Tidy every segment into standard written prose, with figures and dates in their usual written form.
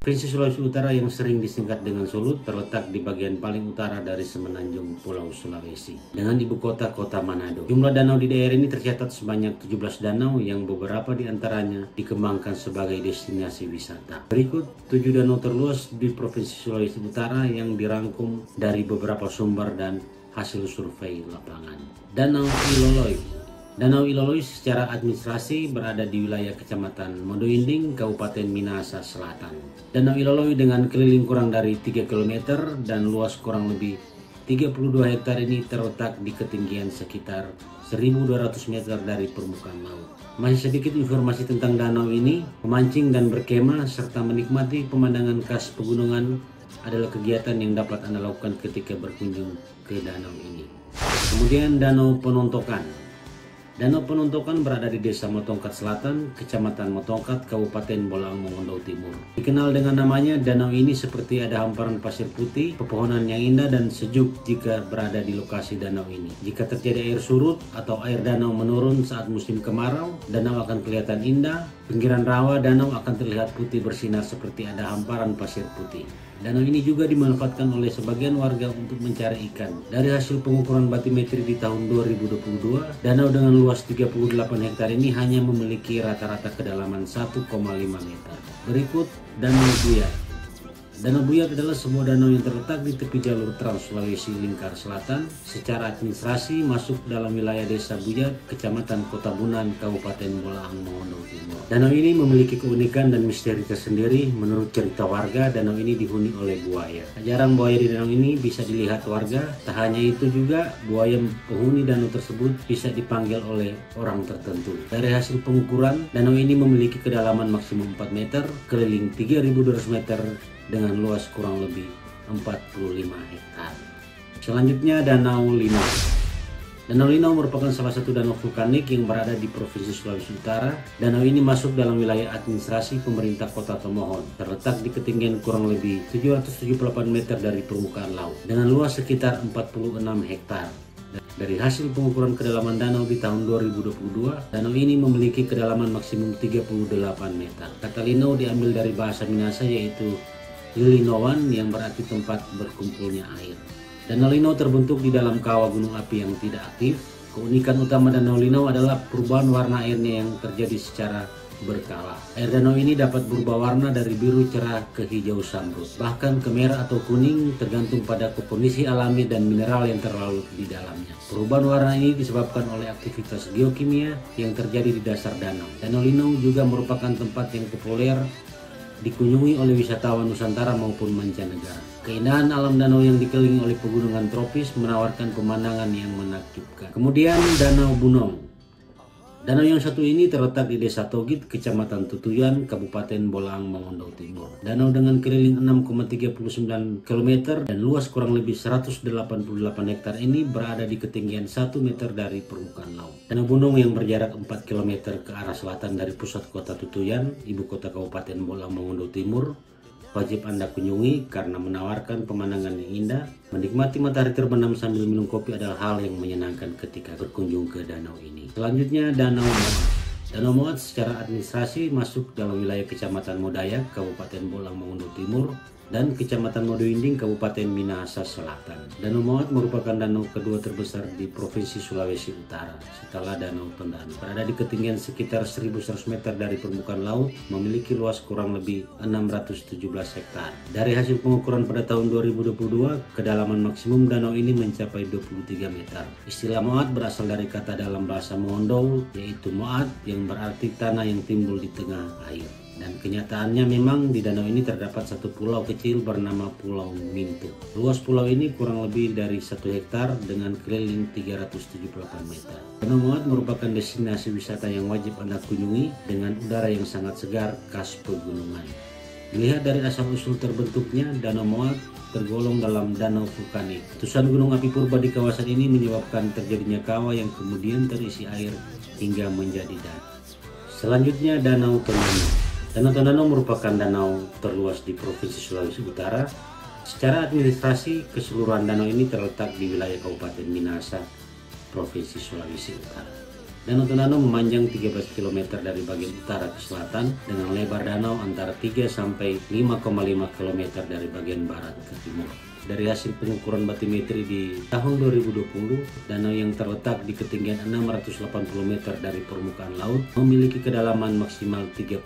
Provinsi Sulawesi Utara yang sering disingkat dengan Sulut terletak di bagian paling utara dari semenanjung Pulau Sulawesi dengan ibu kota Manado. Jumlah danau di daerah ini tercatat sebanyak 17 danau yang beberapa di antaranya dikembangkan sebagai destinasi wisata. Berikut 7 danau terluas di Provinsi Sulawesi Utara yang dirangkum dari beberapa sumber dan hasil survei lapangan. Danau Iloloi. Danau Iloloi secara administrasi berada di wilayah Kecamatan Modoinding, Kabupaten Minahasa Selatan. Danau Iloloi dengan keliling kurang dari 3 km dan luas kurang lebih 32 hektar ini terletak di ketinggian sekitar 1.200 meter dari permukaan laut. Masih sedikit informasi tentang danau ini, memancing dan berkemah serta menikmati pemandangan khas pegunungan adalah kegiatan yang dapat Anda lakukan ketika berkunjung ke danau ini. Kemudian Danau Penontokan. Danau Penontokan berada di Desa Motongkat Selatan, Kecamatan Motongkat, Kabupaten Bolaang Mongondo Timur. Dikenal dengan namanya, danau ini seperti ada hamparan pasir putih, pepohonan yang indah dan sejuk jika berada di lokasi danau ini. Jika terjadi air surut atau air danau menurun saat musim kemarau, danau akan kelihatan indah. Pinggiran rawa danau akan terlihat putih bersinar seperti ada hamparan pasir putih. Danau ini juga dimanfaatkan oleh sebagian warga untuk mencari ikan. Dari hasil pengukuran batimetri di tahun 2022, danau dengan luas 38 hektar ini hanya memiliki rata-rata kedalaman 1,5 meter. Berikut Danau Buyat. Danau Buyat adalah sebuah danau yang terletak di tepi jalur Trans Sulawesi Lingkar Selatan. Secara administrasi masuk dalam wilayah Desa Buyat, Kecamatan Kota Bunan, Kabupaten Bolaang Mongondo Timur. Danau ini memiliki keunikan dan misteri tersendiri. Menurut cerita warga, danau ini dihuni oleh buaya. Tak jarang buaya di danau ini bisa dilihat warga. Tak hanya itu juga, buaya penghuni danau tersebut bisa dipanggil oleh orang tertentu. Dari hasil pengukuran, danau ini memiliki kedalaman maksimum 4 meter, keliling 3.200 meter, dengan luas kurang lebih 45 hektar. Selanjutnya Danau Linau. Danau Linau merupakan salah satu danau vulkanik yang berada di Provinsi Sulawesi Utara. Danau ini masuk dalam wilayah administrasi pemerintah Kota Tomohon. Terletak di ketinggian kurang lebih 778 meter dari permukaan laut dengan luas sekitar 46 hektar. Dari hasil pengukuran kedalaman danau di tahun 2022, danau ini memiliki kedalaman maksimum 38 meter. Kata Linau diambil dari bahasa Minahasa yaitu Lilinowan yang berarti tempat berkumpulnya air. Danau Linau terbentuk di dalam kawah gunung api yang tidak aktif. Keunikan utama Danau Linau adalah perubahan warna airnya yang terjadi secara berkala. Air danau ini dapat berubah warna dari biru cerah ke hijau samrut, bahkan ke merah atau kuning tergantung pada kondisi alami dan mineral yang terlarut di dalamnya. Perubahan warna ini disebabkan oleh aktivitas geokimia yang terjadi di dasar danau. Danau Linau juga merupakan tempat yang populer dikunjungi oleh wisatawan Nusantara maupun mancanegara. Keindahan alam danau yang dikelilingi oleh pegunungan tropis menawarkan pemandangan yang menakjubkan. Kemudian Danau Bunong. Danau yang satu ini terletak di Desa Togit, Kecamatan Tutuyan, Kabupaten Bolaang Mongondo Timur. Danau dengan keliling 6,39 km dan luas kurang lebih 188 hektar ini berada di ketinggian 1 meter dari permukaan laut. Danau Bunong yang berjarak 4 km ke arah selatan dari pusat kota Tutuyan, ibu kota Kabupaten Bolaang Mongondo Timur, wajib Anda kunjungi karena menawarkan pemandangan yang indah. Menikmati matahari terbenam sambil minum kopi adalah hal yang menyenangkan ketika berkunjung ke danau ini. Selanjutnya Danau Moat. Danau Moat secara administrasi masuk dalam wilayah Kecamatan Modayak, Kabupaten Bolaang Mongondo Timur, dan Kecamatan Modoinding, Kabupaten Minahasa Selatan. Danau Moat merupakan danau kedua terbesar di Provinsi Sulawesi Utara setelah Danau Tondano. Berada di ketinggian sekitar 1.100 meter dari permukaan laut, memiliki luas kurang lebih 617 hektar. Dari hasil pengukuran pada tahun 2022, kedalaman maksimum danau ini mencapai 23 meter. Istilah Moat berasal dari kata dalam bahasa Mongondo yaitu Moat yang berarti tanah yang timbul di tengah air. Dan kenyataannya memang di danau ini terdapat satu pulau kecil bernama Pulau Mintu. Luas pulau ini kurang lebih dari 1 hektar dengan keliling 378 meter. Danau Moat merupakan destinasi wisata yang wajib Anda kunjungi dengan udara yang sangat segar khas pegunungan. Dilihat dari asal-usul terbentuknya, Danau Moat tergolong dalam danau vulkanik. Letusan gunung api purba di kawasan ini menyebabkan terjadinya kawah yang kemudian terisi air hingga menjadi danau. Selanjutnya Danau Tondano. Danau Tondano merupakan danau terluas di Provinsi Sulawesi Utara. Secara administrasi, keseluruhan danau ini terletak di wilayah Kabupaten Minahasa, Provinsi Sulawesi Utara. Danau Tondano memanjang 13 km dari bagian utara ke selatan dengan lebar danau antara 3 sampai 5,5 km dari bagian barat ke timur. Dari hasil pengukuran batimetri di tahun 2020, danau yang terletak di ketinggian 680 meter dari permukaan laut memiliki kedalaman maksimal 31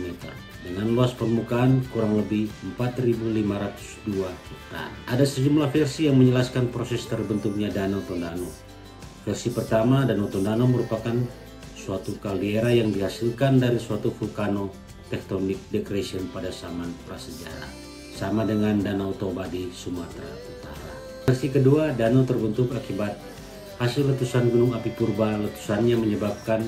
meter dengan luas permukaan kurang lebih 4.502 hektar. Ada sejumlah versi yang menjelaskan proses terbentuknya Danau Tondano. Versi pertama, Danau Tondano merupakan suatu kaldera yang dihasilkan dari suatu vulkano tectonic depression pada zaman prasejarah, sama dengan Danau Toba di Sumatera Utara. Versi kedua, danau terbentuk akibat hasil letusan gunung api purba. Letusannya menyebabkan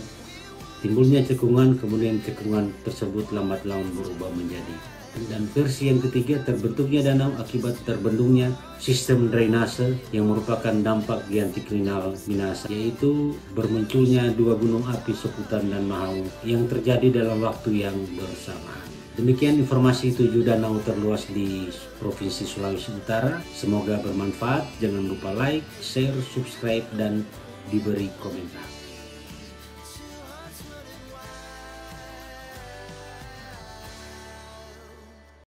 timbulnya cekungan, kemudian cekungan tersebut lambat laun berubah menjadi. Dan versi yang ketiga, terbentuknya danau akibat terbentuknya sistem drainase yang merupakan dampak giantiklinal minasa, yaitu bermunculnya dua gunung api Soputan dan Mahau yang terjadi dalam waktu yang bersamaan. Demikian informasi 7 danau terluas di Provinsi Sulawesi Utara. Semoga bermanfaat. Jangan lupa like, share, subscribe, dan diberi komentar.